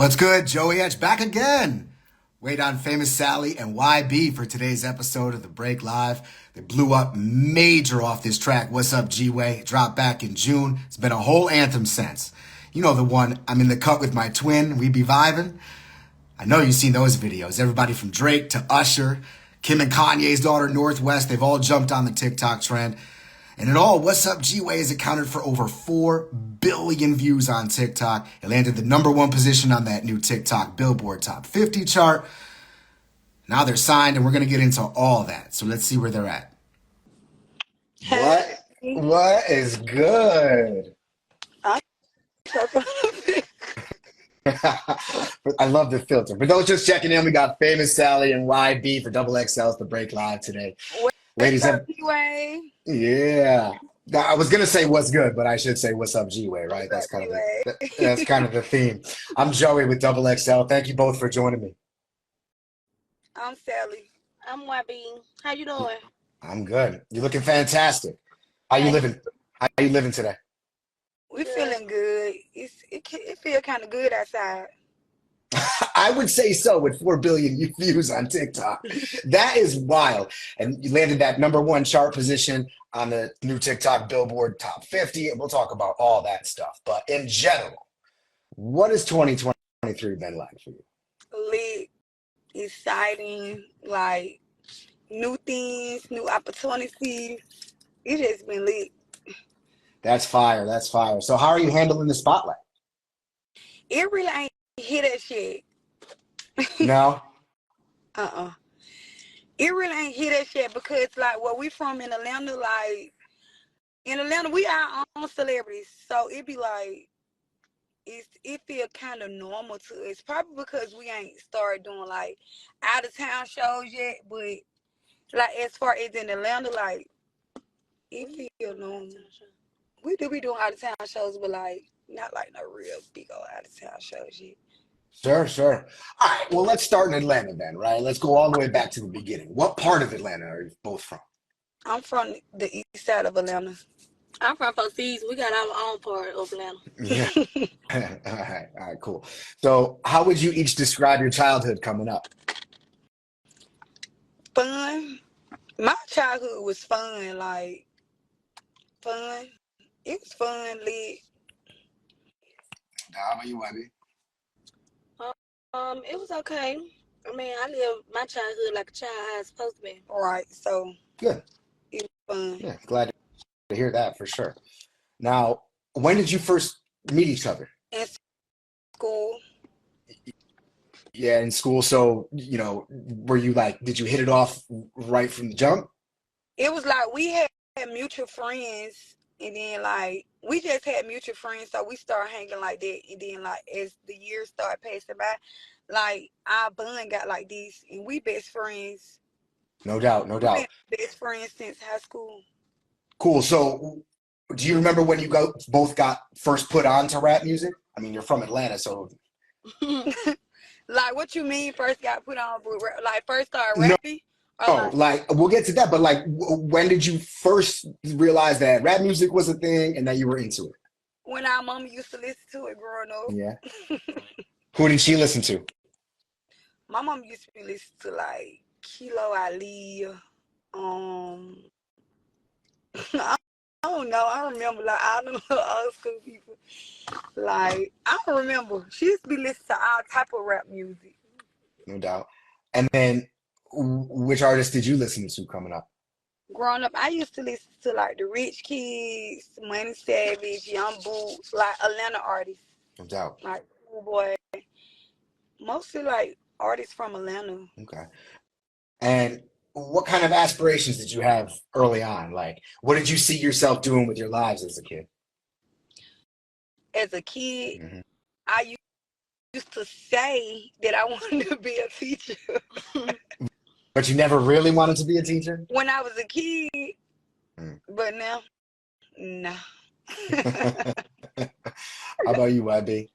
What's good? Joey H back again. Wait on FamousSally and YB for today's episode of The Break Live. They blew up major off this track, Wassup, Gway. Dropped back in June. It's been a whole anthem since. You know the one, I'm in the cut with my twin, we be vibing. I know you've seen those videos. Everybody from Drake to Usher, Kim and Kanye's daughter, Northwest, they've all jumped on the TikTok trend. And in all, Wassup Gway has accounted for over 4 billion views on TikTok. It landed the #1 position on that new TikTok Billboard Top 50 chart. Now they're signed, and we're going to get into all that. So let's see where they're at. What is good? I love the filter. For those just checking in, we got FamousSally and YB for XXL's The Break Live today. Ladies and yeah. I was gonna say what's good, but I should say what's up, Gway, right? That's kind of the theme. I'm Joey with XXL. Thank you both for joining me. I'm Sally. I'm YB. How you doing? I'm good. You're looking fantastic. How you living? How you living today? We feeling good. It feel kind of good outside. I would say so with 4 billion views on TikTok. That is wild. And you landed that #1 chart position on the new TikTok Billboard Top 50. And we'll talk about all that stuff. But in general, what has 2023 been like for you? Lit, exciting, like new things, new opportunities. It just been lit. That's fire. That's fire. So how are you handling the spotlight? It really ain't hit that shit. No? It really ain't hit that shit because like where we from in Atlanta, we our own celebrities. So it be like it feel kind of normal to us. Probably because we ain't started doing like out of town shows yet, but like as far as in Atlanta, like it feel normal. We do be doing out of town shows, but like not like no real big old out of town shows yet. Sure. All right, well, let's start in Atlanta then, right? Let's go all the way back to the beginning. What part of Atlanta are you both from? I'm from the east side of Atlanta. I'm from Cosign. We got our own part of Atlanta. Yeah. All right, cool. So how would you each describe your childhood coming up? Fun. My childhood was fun, like fun. It was fun, lit. How about you, Webby? It was okay. I mean, I lived my childhood like a child how it's supposed to be. Right, so Good. it was fun. Yeah, glad to hear that for sure. Now, when did you first meet each other? In school. Yeah, in school. So, were you like, did you hit it off right from the jump? It was like we had mutual friends, and then like we just had mutual friends, so we started hanging like that. And then like as the years started passing by, like our bond got like this, and we best friends. No doubt. We been best friends since high school. Cool. So, do you remember when you both got first put on to rap music? I mean, you're from Atlanta, so. Like, what you mean first got put on? Like, first started rapping? No, like, we'll get to that, but like, when did you first realize that rap music was a thing and that you were into it? When our mama used to listen to it growing up. Yeah. Who did she listen to? My mom used to be listening to like Kilo Ali. I don't know. I remember like all them little old school people. Like I don't remember. She used to be listening to all type of rap music. No doubt. And then, which artists did you listen to coming up? Growing up, I used to listen to like the Rich Kids, Money Savage, Young Boots, like Atlanta artists. No doubt. Like Boy, mostly like artists from Atlanta. Okay. And what kind of aspirations did you have early on? Like, what did you see yourself doing with your lives as a kid? As a kid, I used to say that I wanted to be a teacher. But you never really wanted to be a teacher? When I was a kid, but now, no. How about you, YB?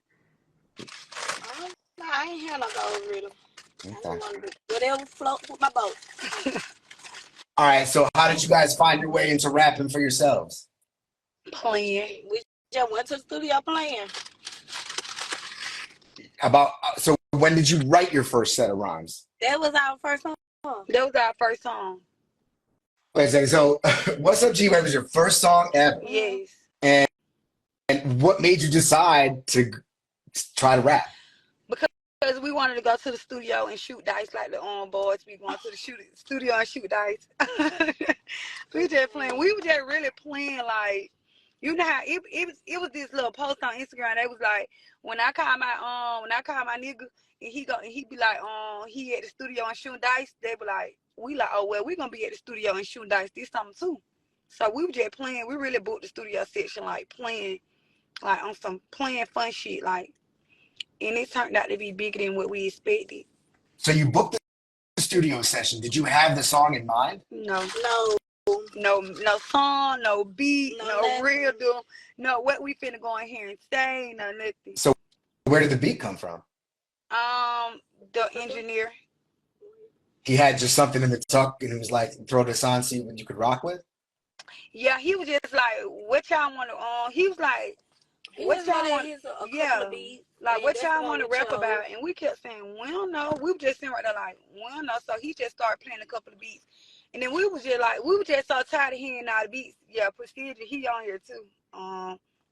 I ain't had no goals really. Okay. I just wanted to do whatever float with my boat. All right, so how did you guys find your way into rapping for yourselves? Playing. We just went to the studio playing. about, so when did you write your first set of rhymes? That was our first song. That was our first song. Wait a second. So, What's Up, G-Way was your first song ever. Yes. And what made you decide to try to rap? Because we wanted to go to the studio and shoot dice like the boys be going to the studio and shoot dice. We just playing. We were just really playing like, you know how it was this little post on Instagram. They was like, when I call my nigga and he be like, he at the studio and shooting dice, they be like, we like, oh well, we gonna be at the studio and shooting dice this time too. So we were just playing. We really booked the studio section like playing, like on some playing fun shit like, and it turned out to be bigger than what we expected. So you booked the studio session. Did you have the song in mind? No song, no beat, no rhythm, no what we finna go in here and say, no nothing. So where did the beat come from? The engineer. He had just something in the tuck and he was like, throw this on, see what you could rock with? Yeah, he was just like, what y'all want to, he was like, what y'all want, like what y'all want to rap about? And we kept saying, we don't know. We were just sitting right there like, we don't know. So he just started playing a couple of beats. And then we were just so tired of hearing all the beats. Yeah, Procedure, he on here too.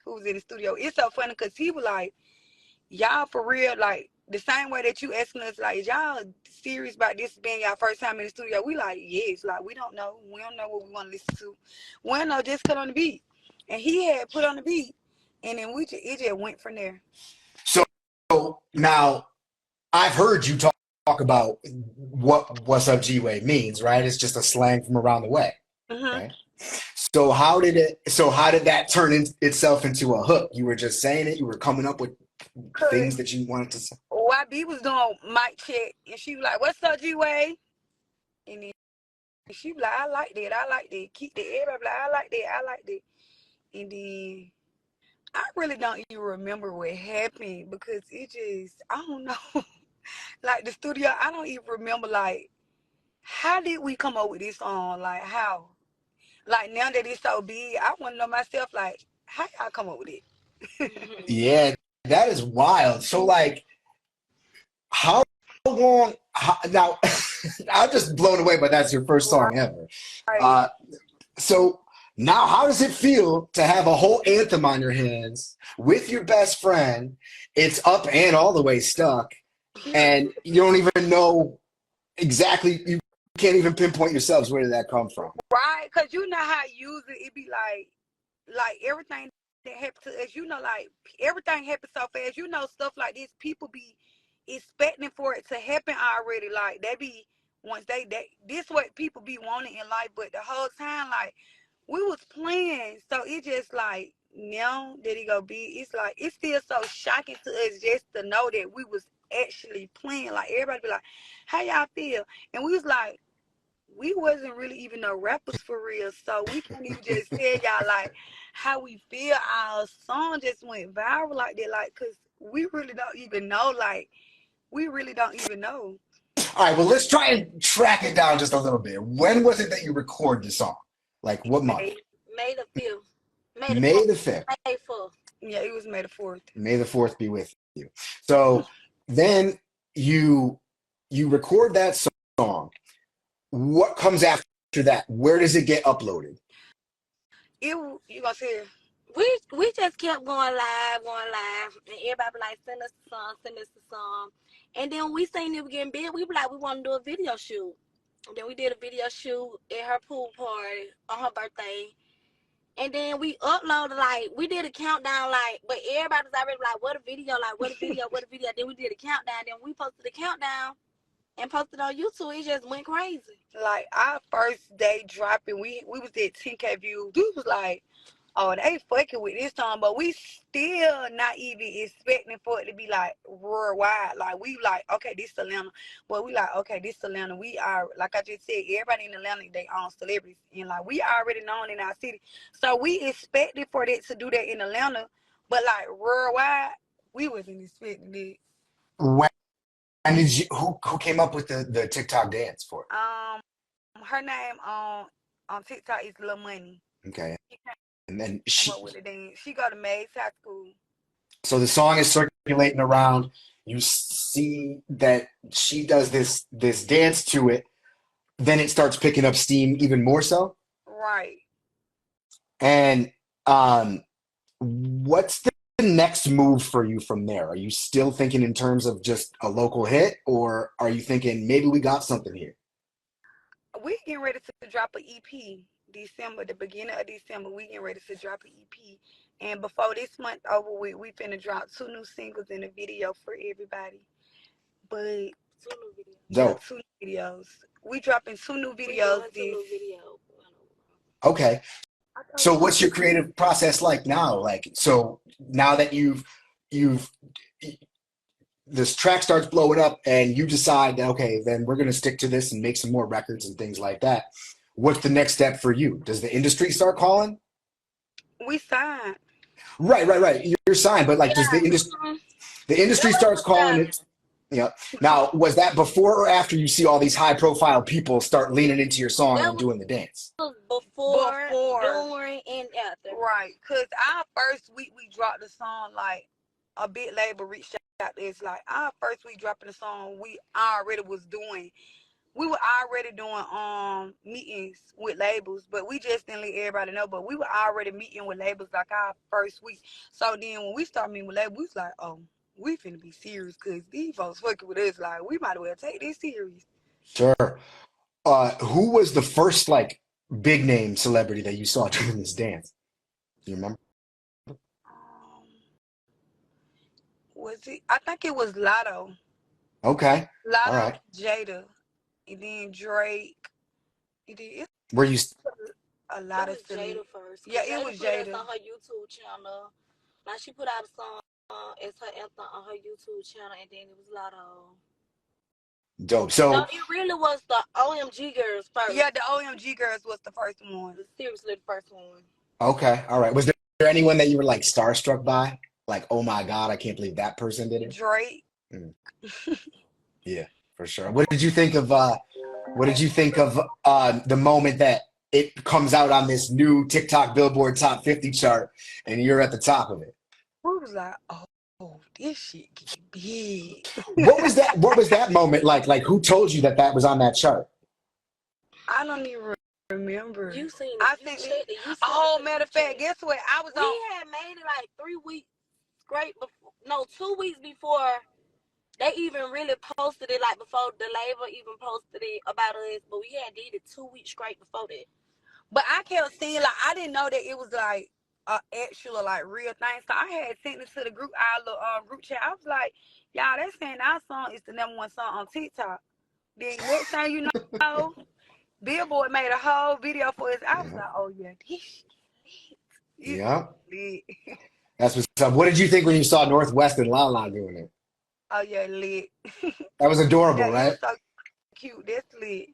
Who was in the studio. It's so funny because he was like, y'all for real, like the same way that you asking us, like, is y'all serious about this being y'all first time in the studio? We like, yes, like we don't know. We don't know what we want to listen to. We don't know, just cut on the beat. And he had put on the beat. And then it just went from there. So now I've heard you talk about What's Up, G-Way means, right? It's just a slang from around the way. Mm-hmm. Right? So how did that turn itself into a hook? You were just saying it, you were coming up with things that you wanted to say. YB was doing mic check and she was like, what's up, G-Way? And then she was like, I like that. Keep that. Everybody like, I like that. And then I really don't even remember what happened because it just, I don't know. Like the studio, I don't even remember like, how did we come up with this song? Like how? Like now that it's so big, I want to know myself, like, how y'all come up with it? Yeah, that is wild. So like, how long, now, I'm just blown away, but that's your first song ever. Right. So now how does it feel to have a whole anthem on your hands with your best friend? It's up and all the way stuck. And you don't even know exactly, you can't even pinpoint yourselves where did that come from. Right, because you know how usually it be like everything that happens to us, you know, like everything happens so fast. You know, stuff like this, people be expecting for it to happen already. Like they be, once this what people be wanting in life, but the whole time, like, we was playing, so it just like, now that it gonna be, it's like, it's still so shocking to us just to know that we was actually playing. Like everybody be like, how y'all feel? And we was like, we wasn't really even no rappers for real, so we can't even just tell y'all like how we feel. Our song just went viral like that, like, cause we really don't even know, like, we really don't even know. All right, well, let's try and track it down just a little bit. When was it that you recorded the song? Like what month? May the 5th. May the 5th. May 4th. Yeah, it was May the 4th. May the 4th be with you. So then you record that song. What comes after that? Where does it get uploaded? You gonna say We just kept going live, and everybody be like, send us the song. And then we seen it was getting big. We be like, we want to do a video shoot. And then we did a video shoot at her pool party on her birthday. And then we uploaded, like, we did a countdown, like, but everybody was already like, what a video. Then we did a countdown. Then we posted the countdown and posted on YouTube. It just went crazy. like our first day dropping, we was at 10K views. We was like, oh, they fucking with this song, but we still not even expecting for it to be like worldwide. Like we like, okay, this Atlanta, but we like, okay, this Atlanta. We are, like I just said, everybody in Atlanta, they own celebrities, and like we already known in our city, so we expected for it to do that in Atlanta, but like worldwide, we wasn't expecting it. When did you? Who came up with the TikTok dance for it? Her name on TikTok is Lil Money. Okay. And then she go to Mays High School. So the song is circulating around. you see that she does this dance to it, then it starts picking up steam even more so. Right. And what's the next move for you from there? Are you still thinking in terms of just a local hit, or are you thinking maybe we got something here? We getting ready to drop an EP December, the beginning of December. We getting ready to drop an EP. And before this month over with, we finna drop 2 new singles and a video for everybody. But 2 new videos. Yeah, Dope. 2 new videos. We dropping 2 new videos Okay. So what's your creative process like now? Like, so now that you've this track starts blowing up and you decide that, okay, then we're going to stick to this and make some more records and things like that. What's the next step for you? Does the industry start calling? We signed. Right. You're signed, but like, does the industry starts calling it? Yeah. Now, was that before or after you see all these high profile people start leaning into your song and doing the dance? Before, during, and after. Right. Because our first week we dropped the song, like, a big label reached out to us. Like, our first week dropping the song, we already were already doing meetings with labels, but we just didn't let everybody know. But we were already meeting with labels like our first week. So then when we started meeting with labels, we was like, oh, we finna be serious because these folks fucking with us. Like, we might as well take this serious. Sure. Who was the first like big name celebrity that you saw doing this dance? Do you remember? Was it? I think it was Lotto. Okay. All Lotto, right. Jada, and then Drake. It's Were you a lot of Jada first. Yeah, it was Jada. On her YouTube channel. Like, she put out a song as her anthem on her YouTube channel, and then it was Lotto. dope? So no, it really was the OMG Girls first. Yeah, the OMG Girls was the first one. Seriously, the first one. okay, all right. Was there anyone that you were like starstruck by? Like, oh my God, I can't believe that person did it. Drake. Yeah, for sure. What did you think of the moment that it comes out on this new TikTok Billboard Top 50 chart and you're at the top of it? We was like, oh, this shit get big. What was that moment like? Like, who told you that was on that chart? I don't even remember. You seen it. I think matter of fact, guess what? We had made it like 3 weeks straight before. No, 2 weeks before they even really posted it. Like, before the label even posted it about us. But we had did it 2 weeks straight before that. But I kept seeing, like, I didn't know that it was like actual, like, real thing. So I had sent it to the group, our little group chat. I was like, y'all, they saying our song is the #1 song on TikTok. Then next thing you know, Billboard made a whole video for us. I was like, oh yeah, this shit. Yeah. Lit. That's what's up. What did you think when you saw Northwest and Lala doing it? Oh yeah, lit. That was adorable, Yeah, right? it's so cute. That's lit.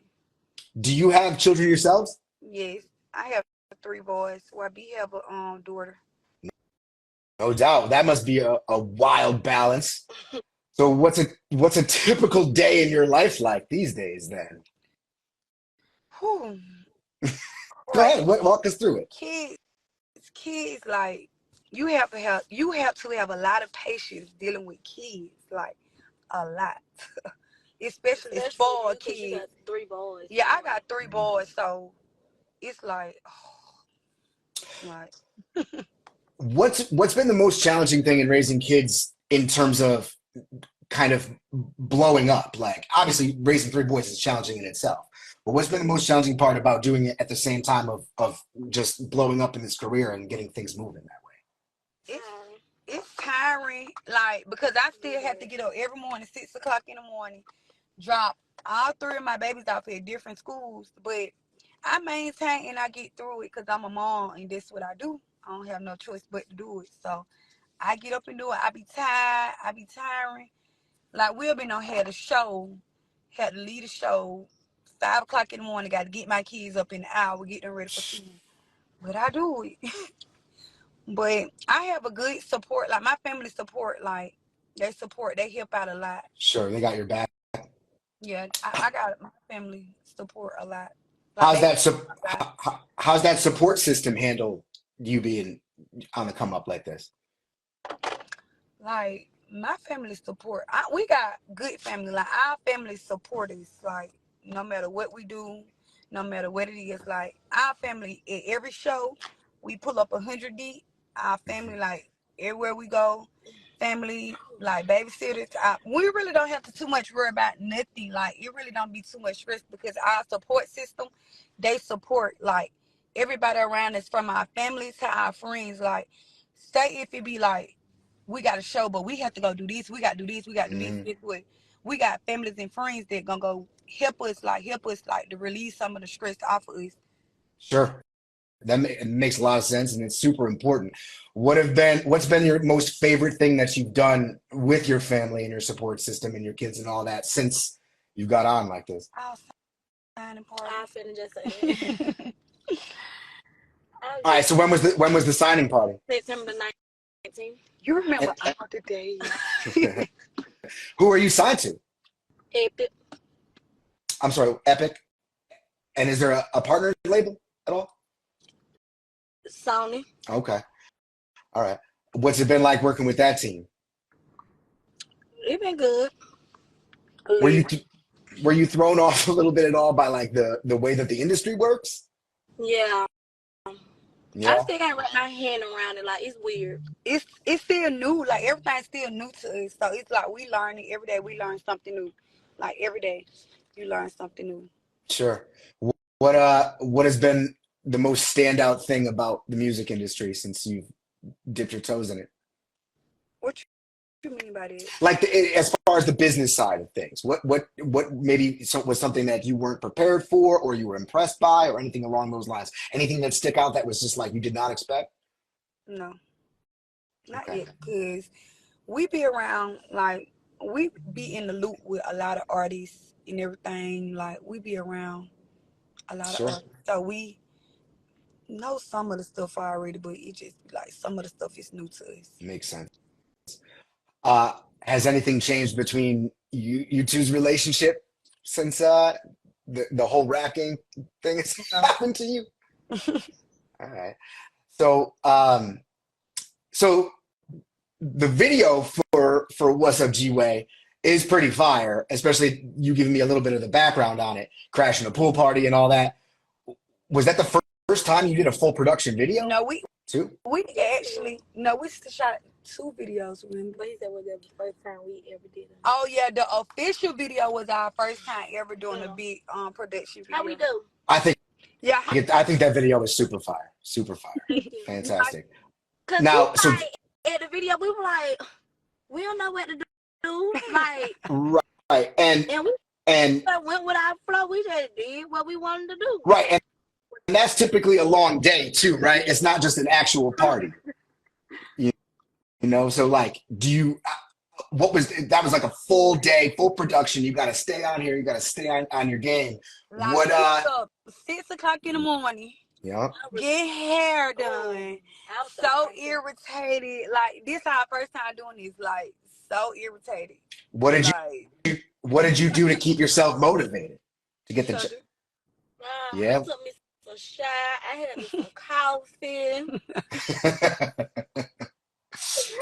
Do you have children yourselves? Yes, I have 3 boys. YB have a daughter. No doubt. That must be a wild balance. So what's a typical day in your life like these days then? Whew. Go ahead, walk us through it. Kids, like, you have to have a lot of patience dealing with kids, like, a lot. Especially spoiled kids. You got 3 boys. Yeah, I got 3 boys, so it's like, What's been the most challenging thing in raising kids in terms of kind of blowing up? Like, obviously raising 3 boys is challenging in itself, but what's been the most challenging part about doing it at the same time of just blowing up in this career and getting things moving that way? It's tiring, like, because I still have to get up every morning, 6 o'clock in the morning, drop all 3 of my babies off at different schools, but I maintain and I get through it because I'm a mom and that's what I do. I don't have no choice but to do it. So I get up and do it. I be tired. I be tiring. Like, we've been on had to lead a show, 5 o'clock in the morning, got to get my kids up in the hour, get them ready for school. But I do it. But I have a good support, like, my family support, like, they help out a lot. Sure, they got your back. Yeah, I got my family support a lot. Like, how's that support system handle you being on the come up like this? Like, my family support. We got good family. Like our family support us. Like no matter what we do, no matter what it is. Like our family at every show, we pull up 100 deep. Our family, like everywhere we go, family like babysitters. We really don't have to too much worry about nothing. Like it really don't be too much stress because our support system, they support like everybody around us from our families to our friends. Like say if it be like we got a show, but we have to go do this. We got to do this. We got to do this. This way. We got families and friends that gonna go help us like to release some of the stress off of us. Sure. It makes a lot of sense, and it's super important. What's been your most favorite thing that you've done with your family and your support system and your kids and all that since you got on like this? Our signing party. I finna just say it. All right. So when was the signing party? September the 19th. You remember all the days. Who are you signed to? Epic. I'm sorry, Epic. And is there a partner label at all? Sony. Okay. All right. What's it been like working with that team? It been good. Were you thrown off a little bit at all by like the way that the industry works? Yeah. Yeah. I still can't wrap my hand around it. Like it's weird. It's still new. Like everything's still new to us. So it's like we learn it every day. We learn something new. Like every day, you learn something new. Sure. What has been the most standout thing about the music industry since you've dipped your toes in it? What you mean by that? Like as far as the business side of things, what maybe was something that you weren't prepared for, or you were impressed by, or anything along those lines? Anything that stick out that was just like you did not expect? No, not Okay. yet. Cause we be around like we be in the loop with a lot of artists and everything. Like we be around a lot Sure. of artists, so we know some of the stuff already. But it just like some of the stuff is new to us. Makes sense. Has anything changed between you two's relationship since the whole racking thing has happened to you? All right. So so the video for Wassup Gway is pretty fire, especially you giving me a little bit of the background on it, crashing a pool party and all that. Was that the first time you did a full production video? No, we Too? we shot 2 videos. Remember? But he said was that the first time we ever did it. Oh yeah, the official video was our first time ever doing a big production video. How we do? I think Yeah. I think that video was super fire. Super fire. Fantastic. Cause Now, we so like at the video we were like, we don't know what to do. Like right. And we went with our flow. We just did what we wanted to do. right. And that's typically a long day too, right? It's not just an actual party. You know, so like, that was like a full day, full production. You got to stay on here. You got to stay on your game. Like, up 6 o'clock in the morning. Yeah. Get hair done. So irritated. Like, this our first time doing this. Like, so irritated. What did you do to keep yourself motivated to get the I took me some shot. I had me some coffee.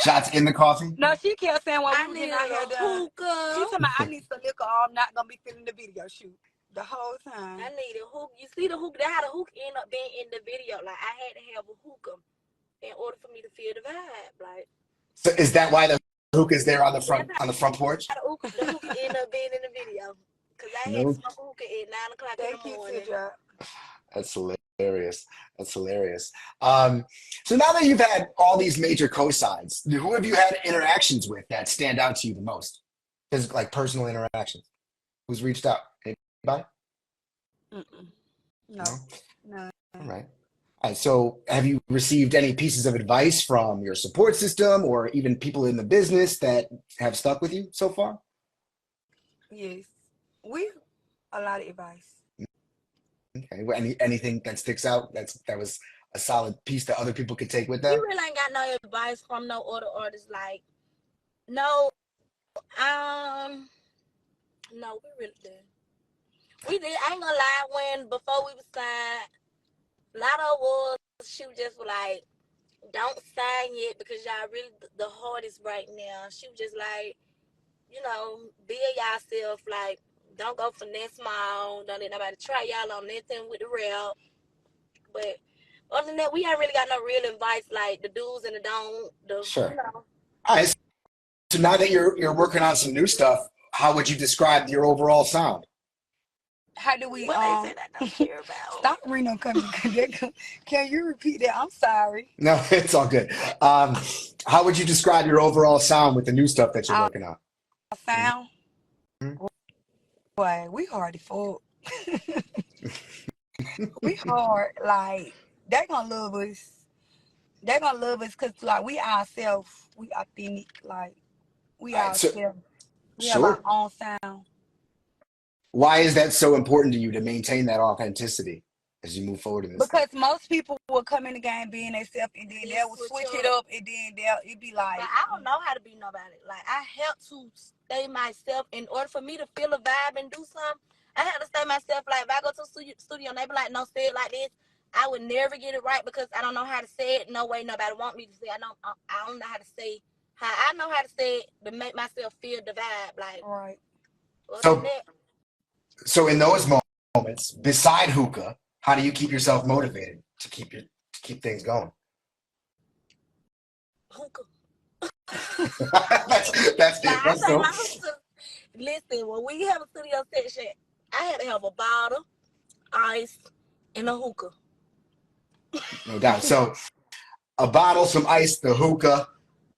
Shots in the coffee? No, she kept saying, well, I need a hookah. She told me I need some liquor or I'm not going to be feeling the video shoot the whole time. I need a hookah. You see the hookah? That's how the hookah ended up being in the video. Like, I had to have a hookah in order for me to feel the vibe. Like, so is that why the hookah's there on the front porch? The hookah ended up being in the video. Because I had to smoke a hookah at 9 o'clock in the morning. That's hilarious. That's hilarious. So now that you've had all these major cosigns, who have you had interactions with that stand out to you the most? Like personal interactions. Who's reached out? Anybody? No. All right. So have you received any pieces of advice from your support system or even people in the business that have stuck with you so far? Yes. A lot of advice. Okay. Anything that sticks out that was a solid piece that other people could take with them? We really ain't got no advice from no other artists. Like, no, we really did. We did. I ain't gonna lie. Before we was signed, a lot of was she was just like, don't sign yet because y'all really the hardest right now. She was just like, you know, build yourself. Like, don't go for that small. Don't let nobody try y'all on nothing with the rep. But other than that, we ain't really got no real advice like the do's and the don't. Sure. You know. All right. So now that you're working on some new stuff, how would you describe your overall sound? How do we What they said I don't care about. stop Reno coming? Can you repeat that? I'm sorry. No, it's all good. How would you describe your overall sound with the new stuff that you're Our working on? sound, Mhm. boy, we hard to fuck. We hard. Like they gonna love us. They gonna love us because like we ourselves. We authentic. Like we All right. So, ourselves. We have our sure. own sound. Why is that so important to you to maintain that authenticity as you move forward in this thing? Because most people will come in the game being themselves and then they will switch it up and then it be like. But I don't know how to be nobody. Like I have to stay myself in order for me to feel a vibe and do something. I have to stay myself. Like if I go to the studio and they be like, no, say it like this. I would never get it right because I don't know how to say it. No way nobody want me to say. I don't know how to say how I know how to say it to make myself feel the vibe. Like Right. So in those moments, beside hookah, how do you keep yourself motivated to keep things going? Hookah. that's say dope. my hookah. Listen, when we have a studio session, I had to have a bottle, ice, and a hookah. No doubt. So a bottle, some ice, the hookah.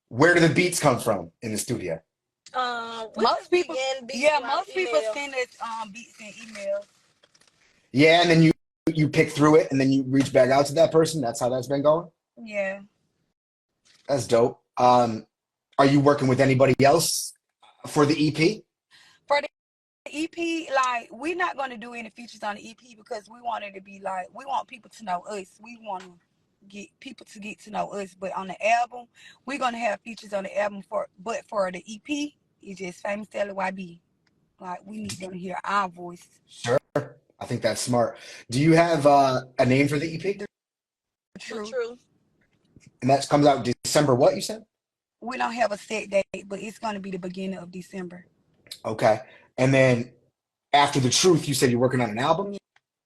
Where do the beats come from in the studio? Most people, most people email. send us beats and emails. Yeah, and then you pick through it, and then you reach back out to that person. That's how that's been going. Yeah. That's dope. Are you working with anybody else for the EP? For the EP, like we're not gonna do any features on the EP because we want it to be like we want people to know us. We want to get people to get to know us. But on the album, we're gonna have features on the album for the EP, it's just FamousSally YB. Like we need them to hear our voice. Sure. I think that's smart. Do you have a name for the EP? True. And that comes out December what, you said? We don't have a set date, but it's going to be the beginning of December. Okay. And then after The Truth, you said you're working on an album?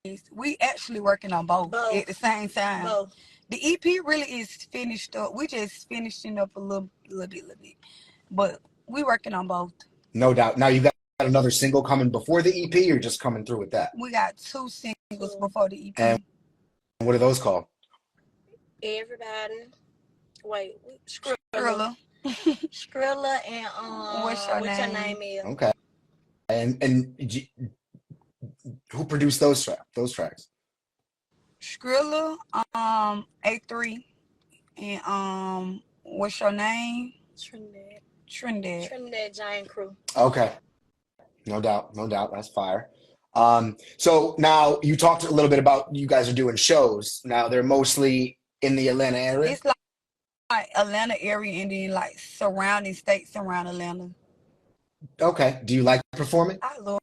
Yes. We actually working on both at the same time. Both. The EP really is finished up. We just finishing up a little bit. But we working on both. No doubt. Now you got another single coming before the EP or just coming through with that? We got 2 singles before the EP. And what are those called? Everybody. Wait, Skrilla. Skrilla and What's your name is? Okay. And who produced those tracks? Skrilla, A3, and what's your name? Trinidad Giant Crew. Okay. No doubt. That's fire. So now you talked a little bit about you guys are doing shows. Now they're mostly in the Atlanta area? It's like Atlanta area and then like surrounding states around Atlanta. Okay. Do you like performing? I love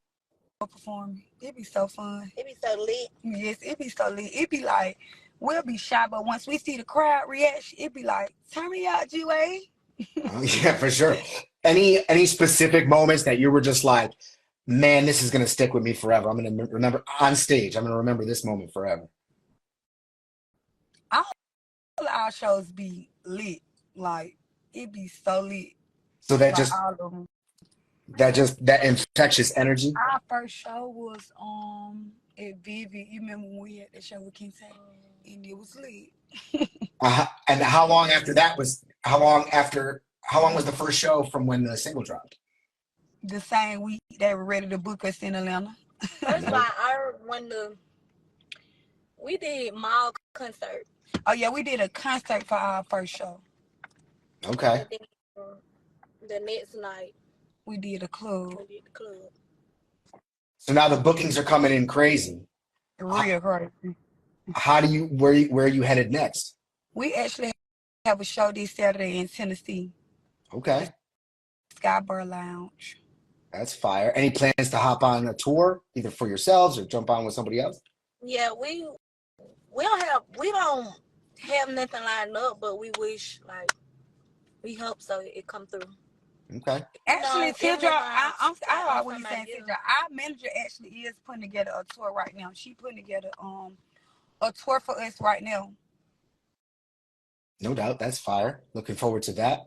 performing. It be so fun. It be so lit. Yes, it be so lit. It be like we'll be shy, but once we see the crowd reaction, it be like, turn me out, Gway. Yeah, for sure. Any specific moments that you were just like, man, this is gonna stick with me forever. I'm gonna remember on stage. I'm gonna remember this moment forever. All our shows be lit. Like it be so lit. So that like all of them. that infectious energy. Our first show was at Vivid. You remember when we had that show with King Tay? And it was lit. And how long after that was? How long was the first show from when the single dropped? The same week they were ready to book us in Atlanta. First of all, we did mall concert. Oh yeah, we did a concert for our first show. Okay. The next night we did a club. So now the bookings are coming in crazy. Real crazy. How do you where are you headed next? We actually have a show this Saturday in Tennessee. Okay. Skybar Lounge. That's fire. Any plans to hop on a tour, either for yourselves or jump on with somebody else? Yeah, we don't have nothing lined up, but we wish, like, we hope so it come through. Okay. Actually, Tidra, I always somebody saying else. Tidra, our manager actually is putting together a tour right now. She putting together a tour for us right now. No doubt. That's fire. Looking forward to that.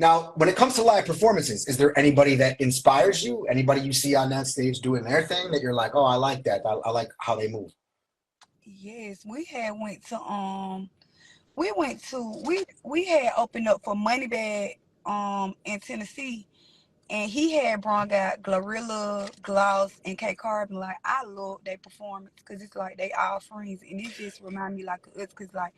Now, when it comes to live performances, is there anybody that inspires you? Anybody you see on that stage doing their thing that you're like, oh, I like that. I like how they move. Yes, we had opened up for Moneybag in Tennessee, and he had brought out Glorilla, Gloss, and K Carbon. Like, I love their performance because it's like they all friends, and it just remind me like of us because like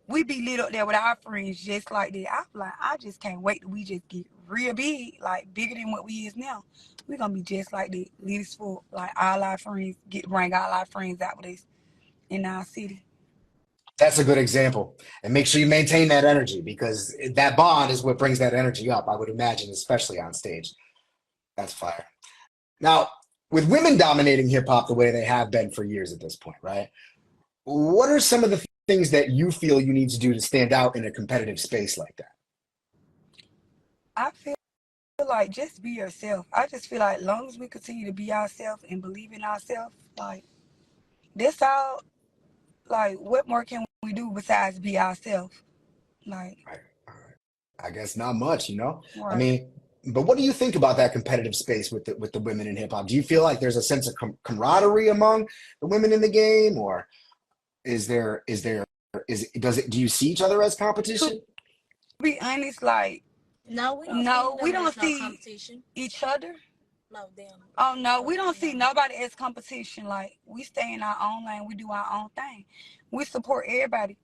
we be lit up there with our friends just like that. I just can't wait till we just get real big, like bigger than what we is now. We gonna be just like that, lit as fuck. Like all our friends bring all our friends out with us in our city. That's a good example. And make sure you maintain that energy because that bond is what brings that energy up, I would imagine, especially on stage. That's fire. Now, with women dominating hip hop the way they have been for years at this point, right? What are some of the things that you feel you need to do to stand out in a competitive space like that? I feel like just be yourself. I just feel like as long as we continue to be ourselves and believe in ourselves, like that's all. Like, what more can we do besides be ourselves? Like, Right. I guess not much, you know? I right. mean, but what do you think about that competitive space with the women in hip hop? Do you feel like there's a sense of camaraderie among the women in the game, or do you see each other as To competition? be honest, like, No, we don't see no, we them don't as no see competition. each other. No, them. Oh no, No, we don't see them. nobody as competition. Like, we stay in our own lane. We do our own thing. We support everybody.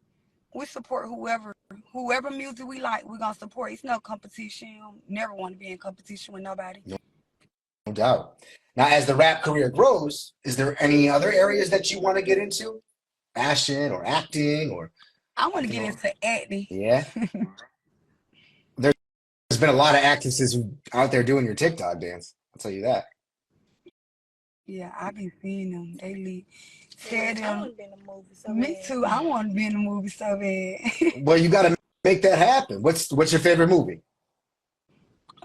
We support whoever music we like. We're gonna support. It's no competition. Never want to be in competition with nobody. No doubt. Now, as the rap career grows, is there any other areas that you want to get into? Fashion or acting or I want to something get or into acting. yeah? There's been a lot of actresses who out there doing your TikTok dance. I'll tell you that. Yeah, I be seeing them. They leave. Yeah, Tell I want them. to be in a movie so Me bad. too. I want to be in the movie so bad. Well, you got to make that happen. What's your favorite movie?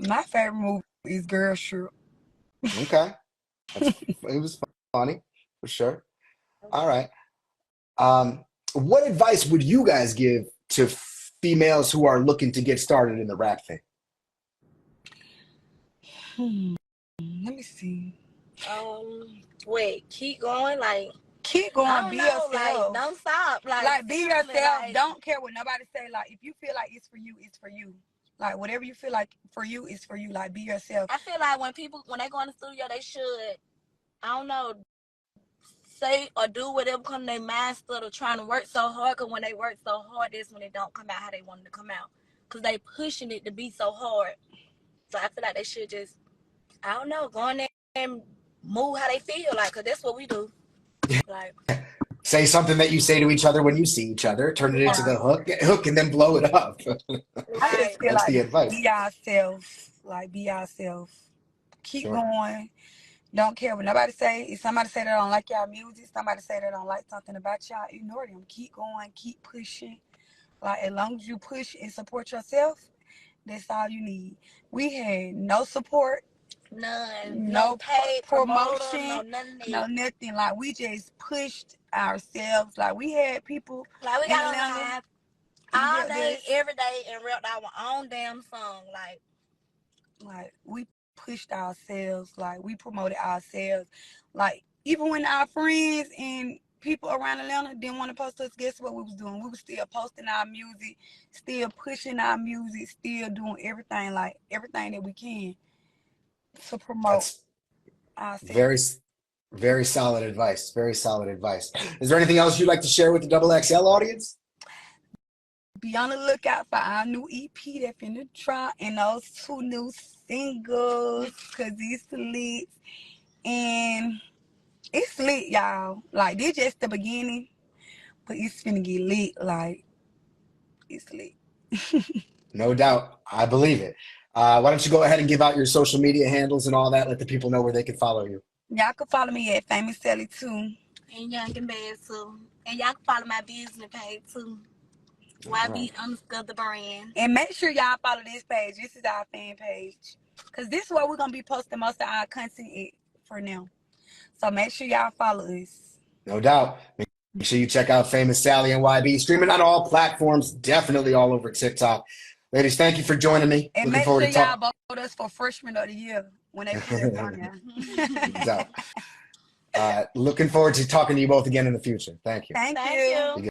My favorite movie is Girl Trip. Okay, it was funny for sure. All right. Um, what advice would you guys give to females who are looking to get started in the rap thing? Hmm. Let me see. Wait, keep going. Like, Keep I going. don't Be know. Like, yourself. don't stop. Like, Like, be seriously. yourself. Like, Don't care what nobody say. Like, if you feel like it's for you, it's for you. Like, whatever you feel like for you is for you. Like, be yourself. I feel like when they go in the studio, they should, I don't know, say or do whatever come to their mind instead of trying to work so hard. Because when they work so hard, that's when it don't come out how they want it to come out. Because they pushing it to be so hard. So I feel like they should just, I don't know, go in there and move how they feel. Like, because that's what we do. Like, Say something that you say to each other when you see each other, turn it into right, the hook, and then blow it up. I just right. feel That's like the advice. be ourselves. Like, be ourselves. Keep Sure. going. Don't care what nobody say. If somebody say they don't like y'all music, somebody say they don't like something about y'all, ignore them. Keep going. Keep pushing. Like, as long as you push and support yourself, that's all you need. We had no support, None. No no paid promoter, no promotion, nothing. no nothing. Like, we just pushed ourselves. Like, we had people Like, we in got on Atlanta live who all helped day, us. every day, and wrote our own damn song. Like, we pushed ourselves. Like, we promoted ourselves. Like, even when our friends and people around Atlanta didn't want to post us, guess what we was doing? We was still posting our music, still pushing our music, still doing everything, like everything that we can to promote That's ourselves. very, very solid advice. Very solid advice. Is there anything else you'd like to share with the Double XL audience? Be on the lookout for our new EP that's finna drop and those two new singles, cause it's lit. And it's lit, y'all. Like, this just the beginning, but it's finna get lit. Like, it's lit. No doubt. I believe it. Why don't you go ahead and give out your social media handles and all that? Let the people know where they can follow you. Y'all can follow me at FamousSally too. And Young and Bad too. And y'all can follow my business page too. YB underscore the brand. And make sure y'all follow this page. This is our fan page. Because this is where we're going to be posting most of our content for now. So make sure y'all follow us. No doubt. Make sure you check out FamousSally and YB. Streaming on all platforms, definitely all over TikTok. Ladies, thank you for joining me. And Looking forward to y'all vote us for Freshman of the Year when they put us on there. Looking forward to talking to you both again in the future. Thank you. Thank you.